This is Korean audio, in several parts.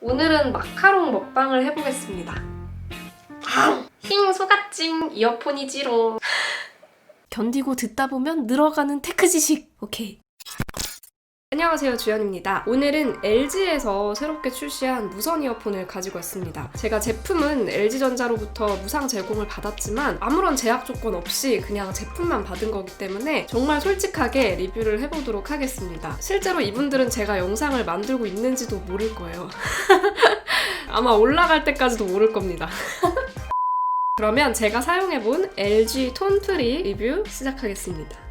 오늘은 마카롱 먹방을 해보겠습니다. 힝 소갓징 이어폰이지롱. 견디고 듣다 보면 늘어가는 테크 지식. 오케이. 안녕하세요, 주연입니다. 오늘은 LG에서 새롭게 출시한 무선 이어폰을 가지고 왔습니다. 제가 제품은 LG전자로부터 무상 제공을 받았지만 아무런 제약 조건 없이 그냥 제품만 받은 거기 때문에 정말 솔직하게 리뷰를 해보도록 하겠습니다. 실제로 이분들은 제가 영상을 만들고 있는지도 모를 거예요. 아마 올라갈 때까지도 모를 겁니다. 그러면 제가 사용해본 LG 톤프리 리뷰 시작하겠습니다.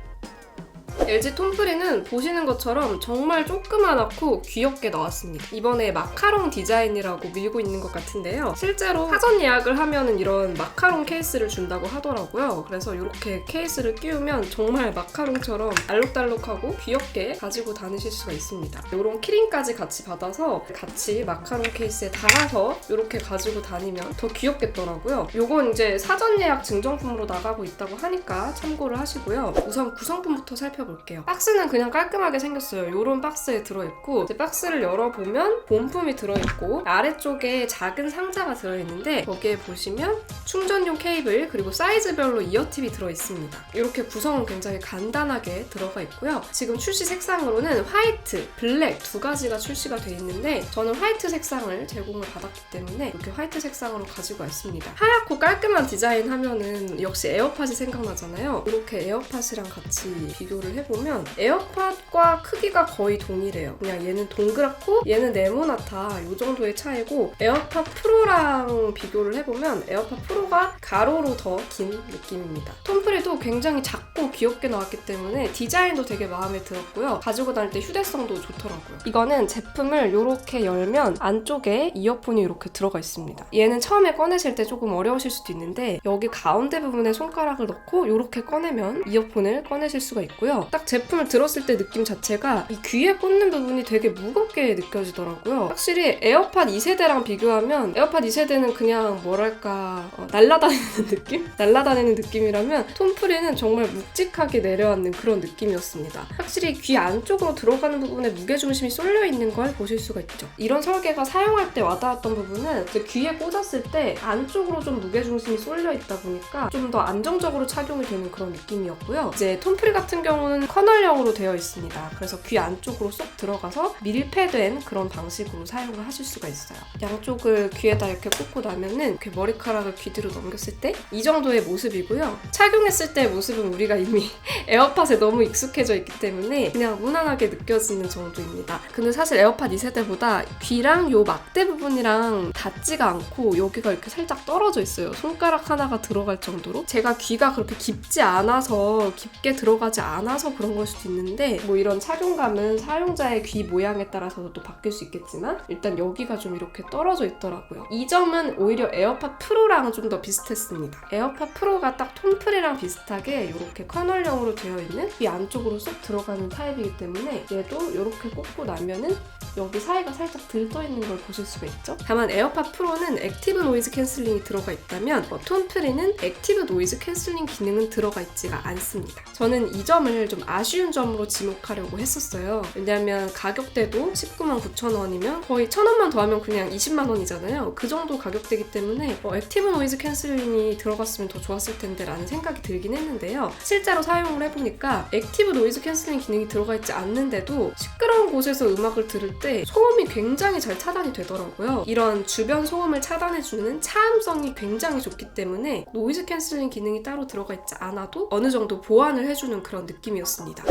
LG 톤프리는 보시는 것처럼 정말 조그만하고 귀엽게 나왔습니다. 이번에 마카롱 디자인이라고 밀고 있는 것 같은데요. 실제로 사전 예약을 하면은 이런 마카롱 케이스를 준다고 하더라고요. 그래서 이렇게 케이스를 끼우면 정말 마카롱처럼 알록달록하고 귀엽게 가지고 다니실 수가 있습니다. 이런 키링까지 같이 받아서 같이 마카롱 케이스에 달아서 이렇게 가지고 다니면 더 귀엽겠더라고요. 이건 이제 사전 예약 증정품으로 나가고 있다고 하니까 참고를 하시고요. 우선 구성품부터 살펴볼게요. 박스는 그냥 깔끔하게 생겼어요. 이런 박스에 들어있고 이제 박스를 열어보면 본품이 들어있고 아래쪽에 작은 상자가 들어있는데 거기에 보시면 충전용 케이블 그리고 사이즈별로 이어팁이 들어있습니다. 이렇게 구성은 굉장히 간단하게 들어가 있고요. 지금 출시 색상으로는 화이트, 블랙 두 가지가 출시가 돼 있는데 저는 화이트 색상을 제공을 받았기 때문에 이렇게 화이트 색상으로 가지고 왔습니다. 하얗고 깔끔한 디자인 하면은 역시 에어팟이 생각나잖아요. 이렇게 에어팟이랑 같이 비교를 해보면 에어팟과 크기가 거의 동일해요. 그냥 얘는 동그랗고 얘는 네모나타 이 정도의 차이고 에어팟 프로랑 비교를 해보면 에어팟 프로가 가로로 더 긴 느낌입니다. 톤프리도 굉장히 작고 귀엽게 나왔기 때문에 디자인도 되게 마음에 들었고요. 가지고 다닐 때 휴대성도 좋더라고요. 이거는 제품을 이렇게 열면 안쪽에 이어폰이 이렇게 들어가 있습니다. 얘는 처음에 꺼내실 때 조금 어려우실 수도 있는데 여기 가운데 부분에 손가락을 넣고 이렇게 꺼내면 이어폰을 꺼내실 수가 있고요. 딱 제품을 들었을 때 느낌 자체가 이 귀에 꽂는 부분이 되게 무겁게 느껴지더라고요. 확실히 에어팟 2세대랑 비교하면 에어팟 2세대는 그냥 뭐랄까 날아다니는 느낌? 날아다니는 느낌이라면 톤프리는 정말 묵직하게 내려앉는 그런 느낌이었습니다. 확실히 귀 안쪽으로 들어가는 부분에 무게중심이 쏠려 있는 걸 보실 수가 있죠. 이런 설계가 사용할 때 와닿았던 부분은 귀에 꽂았을 때 안쪽으로 좀 무게중심이 쏠려 있다 보니까 좀 더 안정적으로 착용이 되는 그런 느낌이었고요. 이제 톤프리 같은 경우는 커널형으로 되어 있습니다. 그래서 귀 안쪽으로 쏙 들어가서 밀폐된 그런 방식으로 사용을 하실 수가 있어요. 양쪽을 귀에다 이렇게 꽂고 나면은 이렇게 머리카락을 귀 뒤로 넘겼을 때 이 정도의 모습이고요. 착용했을 때의 모습은 우리가 이미 에어팟에 너무 익숙해져 있기 때문에 그냥 무난하게 느껴지는 정도입니다. 근데 사실 에어팟 2세대보다 귀랑 요 막대 부분이랑 닿지가 않고 여기가 이렇게 살짝 떨어져 있어요. 손가락 하나가 들어갈 정도로. 제가 귀가 그렇게 깊지 않아서 깊게 들어가지 않아서 그런 걸 수도 있는데 뭐 이런 착용감은 사용자의 귀 모양에 따라서도 또 바뀔 수 있겠지만 일단 여기가 좀 이렇게 떨어져 있더라고요. 이 점은 오히려 에어팟 프로랑은 좀 더 비슷했습니다. 에어팟 프로가 딱 톤프리랑 비슷하게 이렇게 커널형으로 되어 있는 귀 안쪽으로 쏙 들어가는 타입이기 때문에 얘도 이렇게 꽂고 나면은 여기 사이가 살짝 들떠 있는 걸 보실 수가 있죠. 다만 에어팟 프로는 액티브 노이즈 캔슬링이 들어가 있다면 톤프리는 액티브 노이즈 캔슬링 기능은 들어가 있지가 않습니다. 저는 이 점을 좀 아쉬운 점으로 지목하려고 했었어요. 왜냐하면 가격대도 199,900원이면 거의 1,000원만 더하면 그냥 20만 원이잖아요. 그 정도 가격대이기 때문에 액티브 노이즈 캔슬링이 들어갔으면 더 좋았을 텐데 라는 생각이 들긴 했는데요. 실제로 사용을 해보니까 액티브 노이즈 캔슬링 기능이 들어가 있지 않는데도 시끄러운 곳에서 음악을 들을 때 소음이 굉장히 잘 차단이 되더라고요. 이런 주변 소음을 차단해주는 차음성이 굉장히 좋기 때문에 노이즈 캔슬링 기능이 따로 들어가 있지 않아도 어느 정도 보완을 해주는 그런 느낌이었습니다.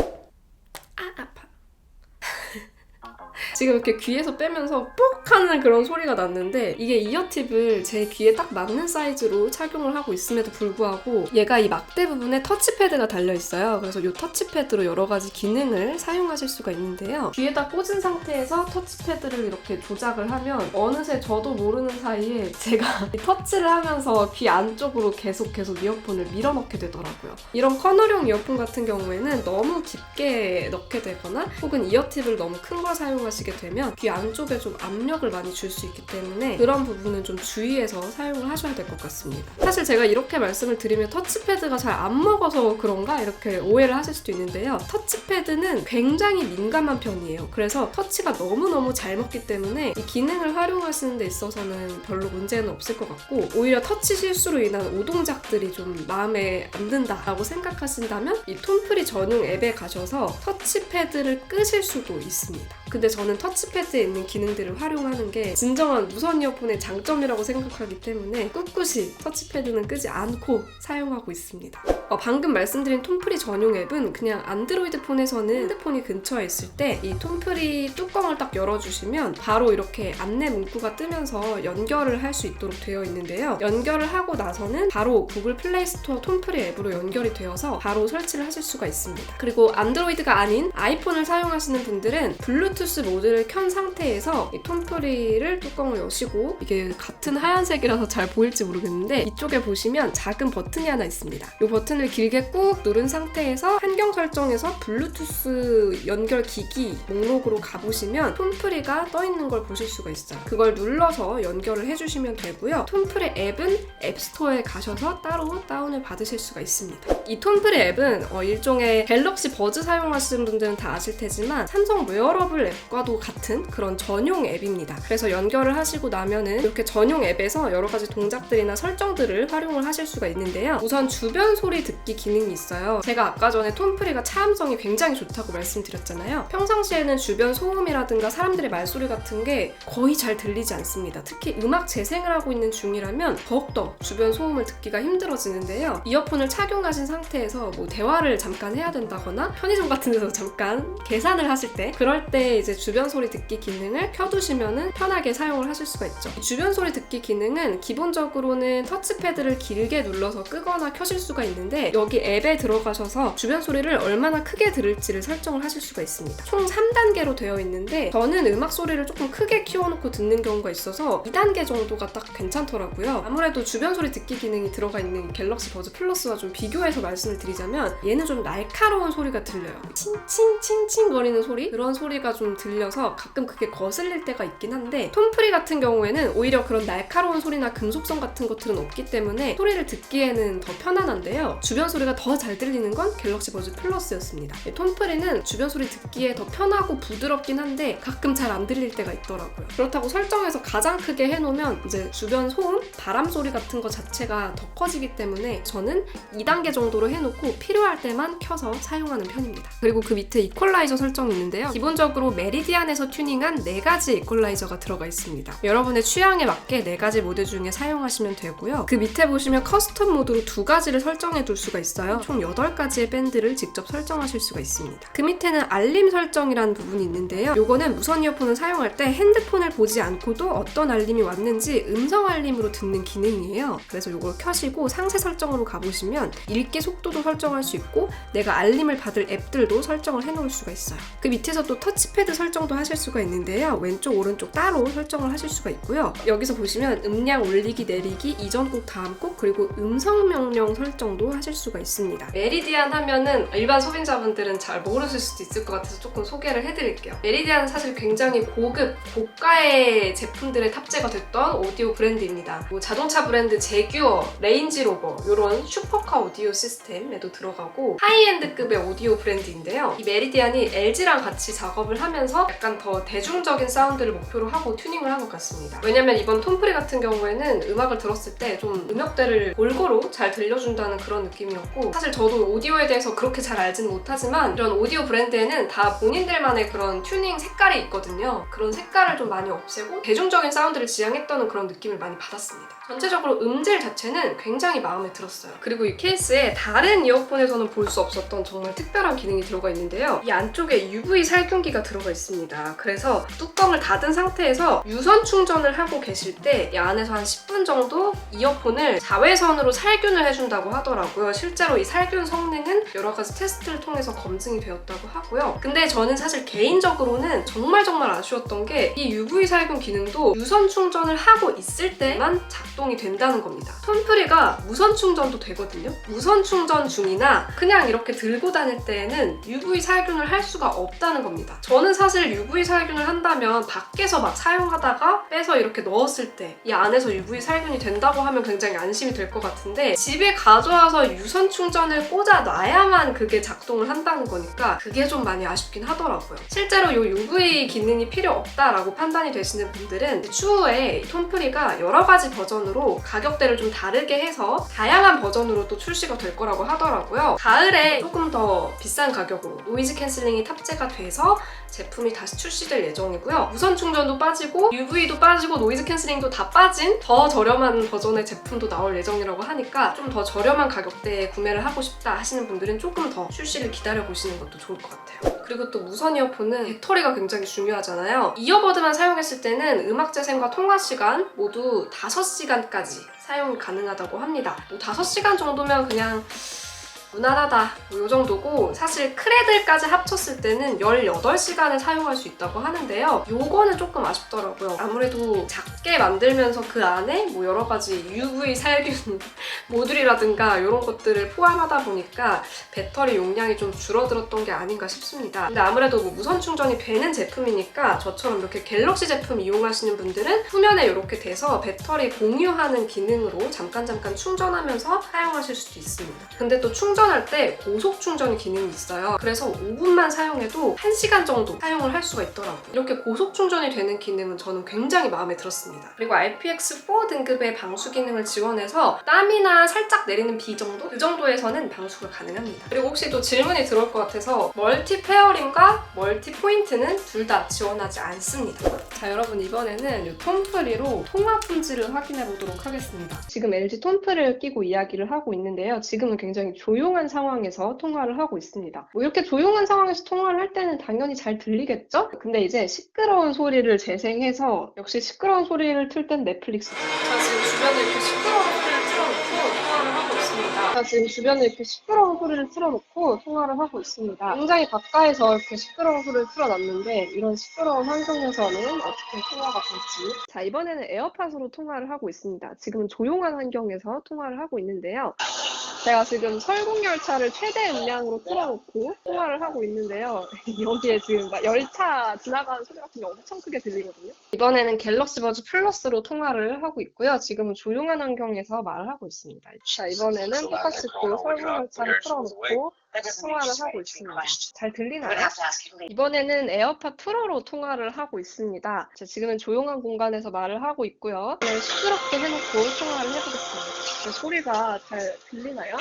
아파. 지금 이렇게 귀에서 빼면서 뽁 하는 그런 소리가 났는데 이게 이어팁을 제 귀에 딱 맞는 사이즈로 착용을 하고 있음에도 불구하고 얘가 이 막대 부분에 터치패드가 달려있어요. 그래서 이 터치패드로 여러 가지 기능을 사용하실 수가 있는데요. 귀에다 꽂은 상태에서 터치패드를 이렇게 조작을 하면 어느새 저도 모르는 사이에 제가 터치를 하면서 귀 안쪽으로 계속 이어폰을 밀어넣게 되더라고요. 이런 커널형 이어폰 같은 경우에는 너무 깊게 넣게 되거나 혹은 이어팁을 너무 큰 걸 사용하시면 사용하시게 되면 귀 안쪽에 좀 압력을 많이 줄 수 있기 때문에 그런 부분은 좀 주의해서 사용을 하셔야 될 것 같습니다. 사실 제가 이렇게 말씀을 드리면 터치패드가 잘 안 먹어서 그런가 이렇게 오해를 하실 수도 있는데요. 터치패드는 굉장히 민감한 편이에요. 그래서 터치가 너무너무 잘 먹기 때문에 이 기능을 활용하시는 데 있어서는 별로 문제는 없을 것 같고, 오히려 터치 실수로 인한 오동작들이 좀 마음에 안 든다라고 생각하신다면 이 톰프리 전용 앱에 가셔서 터치패드를 끄실 수도 있습니다. 근데 저는 터치패드에 있는 기능들을 활용하는 게 진정한 무선 이어폰의 장점이라고 생각하기 때문에 꿋꿋이 터치패드는 끄지 않고 사용하고 있습니다. 방금 말씀드린 톰프리 전용 앱은 그냥 안드로이드 폰에서는 핸드폰이 근처에 있을 때 이 톰프리 뚜껑을 딱 열어주시면 바로 이렇게 안내 문구가 뜨면서 연결을 할 수 있도록 되어 있는데요. 연결을 하고 나서는 바로 구글 플레이 스토어 톰프리 앱으로 연결이 되어서 바로 설치를 하실 수가 있습니다. 그리고 안드로이드가 아닌 아이폰을 사용하시는 분들은 블루투스 모드를 켠 상태에서 이 톰프리를 뚜껑을 여시고, 이게 같은 하얀색이라서 잘 보일지 모르겠는데 이쪽에 보시면 작은 버튼이 하나 있습니다. 이 버튼을 길게 꾹 누른 상태에서 환경 설정에서 블루투스 연결 기기 목록으로 가보시면 톰프리가 떠있는 걸 보실 수가 있어요. 그걸 눌러서 연결을 해주시면 되고요. 톰프리 앱은 앱스토어에 가셔서 따로 다운을 받으실 수가 있습니다. 이 톰프리 앱은 일종의 갤럭시 버즈 사용하시는 분들은 다 아실 테지만 삼성 웨어러블 앱과도 같은 그런 전용 앱입니다. 그래서 연결을 하시고 나면은 이렇게 전용 앱에서 여러 가지 동작들이나 설정들을 활용을 하실 수가 있는데요. 우선 주변 소리 듣기 기능이 있어요. 제가 아까 전에 톰프리가 차음성이 굉장히 좋다고 말씀드렸잖아요. 평상시에는 주변 소음이라든가 사람들의 말소리 같은 게 거의 잘 들리지 않습니다. 특히 음악 재생을 하고 있는 중이라면 더욱더 주변 소음을 듣기가 힘들어지는데요. 이어폰을 착용하신 상태에서 뭐 대화를 잠깐 해야 된다거나 편의점 같은 데서 잠깐 계산을 하실 때, 그럴 때 이제 주변 소리 듣기 기능을 켜두시면은 편하게 사용을 하실 수가 있죠. 주변 소리 듣기 기능은 기본적으로는 터치패드를 길게 눌러서 끄거나 켜실 수가 있는데, 여기 앱에 들어가셔서 주변 소리를 얼마나 크게 들을지를 설정을 하실 수가 있습니다. 총 3단계로 되어 있는데 저는 음악 소리를 조금 크게 키워놓고 듣는 경우가 있어서 2단계 정도가 딱 괜찮더라고요. 아무래도 주변 소리 듣기 기능이 들어가 있는 갤럭시 버즈 플러스와 좀 비교해서 말씀을 드리자면 얘는 좀 날카로운 소리가 들려요. 칭칭칭칭 거리는 소리? 그런 소리가 좀 들려서 가끔 그게 거슬릴 때가 있긴 한데, 톰프리 같은 경우에는 오히려 그런 날카로운 소리나 금속성 같은 것들은 없기 때문에 소리를 듣기에는 더 편안한데요. 주변 소리가 더 잘 들리는 건 갤럭시 버즈 플러스였습니다. 톰프리는 주변 소리 듣기에 더 편하고 부드럽긴 한데 가끔 잘 안 들릴 때가 있더라고요. 그렇다고 설정해서 가장 크게 해놓으면 이제 주변 소음, 바람 소리 같은 거 자체가 더 커지기 때문에 저는 2단계 정도로 해놓고 필요할 때만 켜서 사용하는 편입니다. 그리고 그 밑에 이퀄라이저 설정이 있는데요. 기본적으로 메리디안에서 튜닝한 4가지 이퀄라이저가 들어가 있습니다. 여러분의 취향에 맞게 4가지 모드 중에 사용하시면 되고요. 그 밑에 보시면 커스텀 모드로 2가지를 설정해 둘 수가 있어요. 총 8가지의 밴드를 직접 설정하실 수가 있습니다. 그 밑에는 알림 설정이라는 부분이 있는데요. 요거는 무선 이어폰을 사용할 때 핸드폰을 보지 않고도 어떤 알림이 왔는지 음성 알림으로 듣는 기능이에요. 그래서 요걸 켜시고 상세 설정으로 가보시면 읽기 속도도 설정할 수 있고 내가 알림을 받을 앱들도 설정을 해놓을 수가 있어요. 그 밑에서 또 터치패드 설정도 하실 수가 있는데요. 왼쪽 오른쪽 따로 설정을 하실 수가 있고요. 여기서 보시면 음량 올리기 내리기, 이전 곡 다음 곡, 그리고 음성 명령 설정도 하실 수가 있습니다. 메리디안 하면은 일반 소비자분들은 잘 모르실 수도 있을 것 같아서 조금 소개를 해드릴게요. 메리디안은 사실 굉장히 고급, 고가의 제품들에 탑재가 됐던 오디오 브랜드입니다. 뭐 자동차 브랜드 제규어, 레인지로버 이런 슈퍼카 오디오 시스템에도 들어가고 하이엔드급의 오디오 브랜드인데요. 이 메리디안이 LG랑 같이 작업을 하면서 약간 더 대중적인 사운드를 목표로 하고 튜닝을 한 것 같습니다. 왜냐면 이번 톰프리 같은 경우에는 음악을 들었을 때 좀 음역대를 골고루 잘 들려준다는 그런 느낌이었고, 사실 저도 오디오에 대해서 그렇게 잘 알지는 못하지만 이런 오디오 브랜드에는 다 본인들만의 그런 튜닝 색깔이 있거든요. 그런 색깔을 좀 많이 없애고 대중적인 사운드를 지향했다는 그런 느낌을 많이 받았습니다. 전체적으로 음질 자체는 굉장히 마음에 들었어요. 그리고 이 케이스에 다른 이어폰에서는 볼 수 없었던 정말 특별한 기능이 들어가 있는데요. 이 안쪽에 UV 살균기가 들어가 있습니다. 그래서 뚜껑을 닫은 상태에서 유선 충전을 하고 계실 때 이 안에서 한 10분 정도 이어폰을 자외선으로 살균을 해준다고 하더라고요. 실제로 이 살균 성능은 여러 가지 테스트를 통해서 검증이 되었다고 하고요. 근데 저는 사실 개인적으로는 정말 아쉬웠던 게 이 UV 살균 기능도 유선 충전을 하고 있을 때만 작동이 된다는 겁니다. 톰프리가 무선 충전도 되거든요. 무선 충전 중이나 그냥 이렇게 들고 다닐 때에는 UV 살균을 할 수가 없다는 겁니다. 저는 저는 사실 UV 살균을 한다면 밖에서 막 사용하다가 빼서 이렇게 넣었을 때 이 안에서 UV 살균이 된다고 하면 굉장히 안심이 될 것 같은데 집에 가져와서 유선 충전을 꽂아놔야만 그게 작동을 한다는 거니까 그게 좀 많이 아쉽긴 하더라고요. 실제로 이 UV 기능이 필요 없다라고 판단이 되시는 분들은 추후에 톰프리가 여러 가지 버전으로 가격대를 좀 다르게 해서 다양한 버전으로 또 출시가 될 거라고 하더라고요. 가을에 조금 더 비싼 가격으로 노이즈 캔슬링이 탑재가 돼서 제품이 다시 출시될 예정이고요. 무선 충전도 빠지고 UV도 빠지고 노이즈 캔슬링도 다 빠진 더 저렴한 버전의 제품도 나올 예정이라고 하니까 좀 더 저렴한 가격대에 구매를 하고 싶다 하시는 분들은 조금 더 출시를 기다려보시는 것도 좋을 것 같아요. 그리고 또 무선 이어폰은 배터리가 굉장히 중요하잖아요. 이어버드만 사용했을 때는 음악 재생과 통화 시간 모두 5시간까지 사용이 가능하다고 합니다. 뭐 5시간 정도면 그냥 무난하다 이 정도고 사실 크레들까지 합쳤을 때는 18시간을 사용할 수 있다고 하는데요. 요거는 조금 아쉽더라고요. 아무래도 작게 만들면서 그 안에 뭐 여러 가지 UV 살균 모듈이라든가 이런 것들을 포함하다 보니까 배터리 용량이 좀 줄어들었던 게 아닌가 싶습니다. 근데 아무래도 뭐 무선 충전이 되는 제품이니까 저처럼 이렇게 갤럭시 제품 이용하시는 분들은 후면에 이렇게 돼서 배터리 공유하는 기능으로 잠깐 충전하면서 사용하실 수도 있습니다. 근데 또 충전할 때 고속 충전 기능이 있어요. 그래서 5분만 사용해도 1시간 정도 사용을 할 수가 있더라고요. 이렇게 고속 충전이 되는 기능은 저는 굉장히 마음에 들었습니다. 그리고 IPX4 등급의 방수 기능을 지원해서 땀이나 살짝 내리는 비 정도? 그 정도에서는 방수가 가능합니다. 그리고 혹시 또 질문이 들어올 것 같아서 멀티 페어링과 멀티 포인트는 둘 다 지원하지 않습니다. 자, 여러분 이번에는 이 톰프리로 통화 품질을 확인해 보도록 하겠습니다. 지금 LG 톰프리를 끼고 이야기를 하고 있는데요. 지금은 굉장히 조용한 상황에서 통화를 하고 있습니다. 뭐 이렇게 조용한 상황에서 통화를 할 때는 당연히 잘 들리겠죠? 근데 이제 시끄러운 소리를 재생해서 역시 시끄러운 소리를 틀 땐 넷플릭스. 자, 지금 주변에 이렇게 시끄러운 소리를 틀어놓고 통화를 하고 있습니다. 자, 지금 주변에 이렇게 시끄러운 소리를 틀어놓고 통화를 하고 있습니다. 굉장히 가까이서 이렇게 시끄러운 소리를 틀어놨는데 이런 시끄러운 환경에서는 어떻게 통화가 될지. 자, 이번에는 에어팟으로 통화를 하고 있습니다. 지금은 조용한 환경에서 통화를 하고 있는데요. 제가 지금 설국열차를 최대 음량으로 틀어놓고 통화를 하고 있는데요. 여기에 지금 막 열차 지나가는 소리 같은 게 엄청 크게 들리거든요. 이번에는 갤럭시 버즈 플러스로 통화를 하고 있고요. 지금은 조용한 환경에서 말을 하고 있습니다. 자, 이번에는 똑같이 또 설국열차를 틀어놓고 통화를 하고 있습니다. 잘 들리나요? 이번에는 에어팟 프로로 통화를 하고 있습니다. 자, 지금은 조용한 공간에서 말을 하고 있고요. 시끄럽게 해놓고 통화를 해보겠습니다. 소리가 잘 들리나요?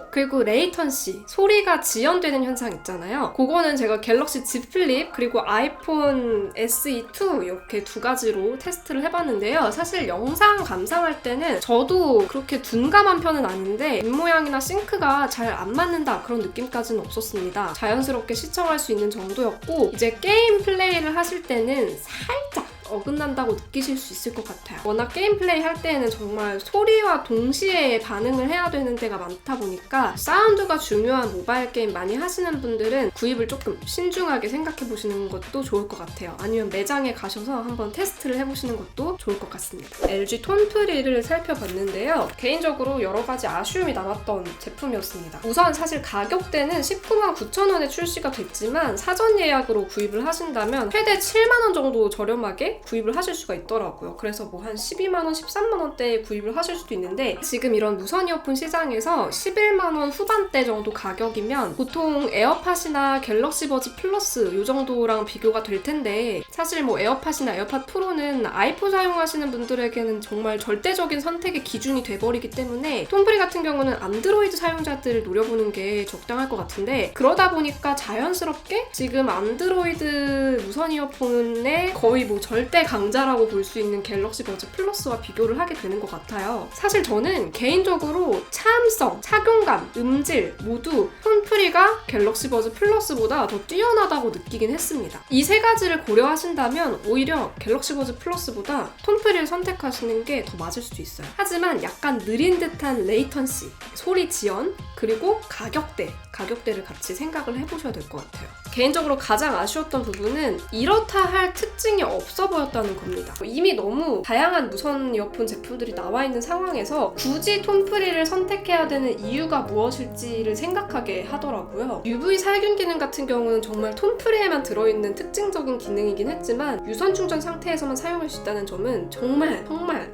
그리고 레이턴시, 소리가 지연되는 현상 있잖아요. 그거는 제가 갤럭시 Z 플립 그리고 아이폰 SE2 이렇게 두 가지로 테스트를 해봤는데요. 사실 영상 감상할 때는 저도 그렇게 둔감한 편은 아닌데 입모양이나 싱크가 잘 안 맞는다 그런 느낌까지는 없었습니다. 자연스럽게 시청할 수 있는 정도였고 이제 게임 플레이를 하실 때는 살짝 어긋난다고 느끼실 수 있을 것 같아요. 워낙 게임 플레이 할 때에는 정말 소리와 동시에 반응을 해야 되는 때가 많다 보니까 사운드가 중요한 모바일 게임 많이 하시는 분들은 구입을 조금 신중하게 생각해 보시는 것도 좋을 것 같아요. 아니면 매장에 가셔서 한번 테스트를 해보시는 것도 좋을 것 같습니다. LG 톰프리를 살펴봤는데요. 개인적으로 여러 가지 아쉬움이 남았던 제품이었습니다. 우선 사실 가격대는 199,000원에 출시가 됐지만 사전 예약으로 구입을 하신다면 최대 7만원 정도 저렴하게 구입을 하실 수가 있더라고요. 그래서 뭐 한 12만원, 13만원대에 구입을 하실 수도 있는데 지금 이런 무선 이어폰 시장에서 11만원 후반대 정도 가격이면 보통 에어팟이나 갤럭시 버즈 플러스 이 정도랑 비교가 될 텐데 사실 뭐 에어팟이나 에어팟 프로는 아이폰 사용하시는 분들에게는 정말 절대적인 선택의 기준이 돼버리기 때문에 톰프리 같은 경우는 안드로이드 사용자들을 노려보는 게 적당할 것 같은데 그러다 보니까 자연스럽게 지금 안드로이드 무선 이어폰의 거의 뭐 절대 강자라고 볼 수 있는 갤럭시 버즈 플러스와 비교를 하게 되는 것 같아요. 사실 저는 개인적으로 차음성, 착용감, 음질 모두 톰프리가 갤럭시 버즈 플러스보다 더 뛰어나다고 느끼긴 했습니다. 이 세 가지를 고려하신다면 오히려 갤럭시 버즈 플러스보다 톰프리를 선택하시는 게 더 맞을 수도 있어요. 하지만 약간 느린 듯한 레이턴시, 소리 지연, 그리고 가격대를 같이 생각을 해보셔야 될 것 같아요. 개인적으로 가장 아쉬웠던 부분은 이렇다 할 특징이 없어 보였다는 겁니다. 이미 너무 다양한 무선 이어폰 제품들이 나와 있는 상황에서 굳이 톤프리를 선택해야 되는 이유가 무엇일지를 생각하게 하더라고요. UV 살균 기능 같은 경우는 정말 톤프리에만 들어있는 특징적인 기능이긴 했지만 유선 충전 상태에서만 사용할 수 있다는 점은 정말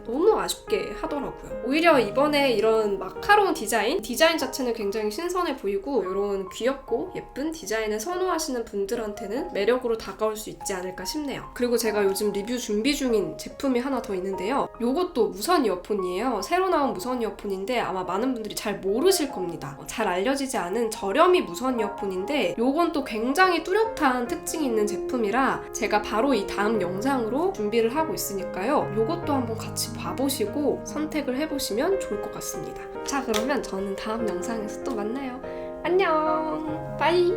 너무 아쉽게 하더라고요. 오히려 이번에 이런 마카롱 디자인 자체는 굉장히 신선해 보이고 이런 귀엽고 예쁜 디자인을 선호하시는 분들한테는 매력으로 다가올 수 있지 않을까 싶네요. 그리고 제가 요즘 리뷰 준비 중인 제품이 하나 더 있는데요. 요것도 무선 이어폰이에요. 새로 나온 무선 이어폰인데 아마 많은 분들이 잘 모르실 겁니다. 잘 알려지지 않은 저렴이 무선 이어폰인데 요건 또 굉장히 뚜렷한 특징이 있는 제품이라 제가 바로 이 다음 영상으로 준비를 하고 있으니까요. 요것도 한번 같이 봐보시고 선택을 해보시면 좋을 것 같습니다. 자, 그러면 저는 다음 영상에서 또 만나요. 안녕! 빠이!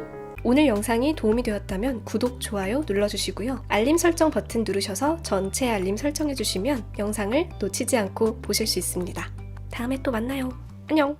오늘 영상이 도움이 되었다면 구독, 좋아요 눌러주시고요. 알림 설정 버튼 누르셔서 전체 알림 설정해주시면 영상을 놓치지 않고 보실 수 있습니다. 다음에 또 만나요. 안녕!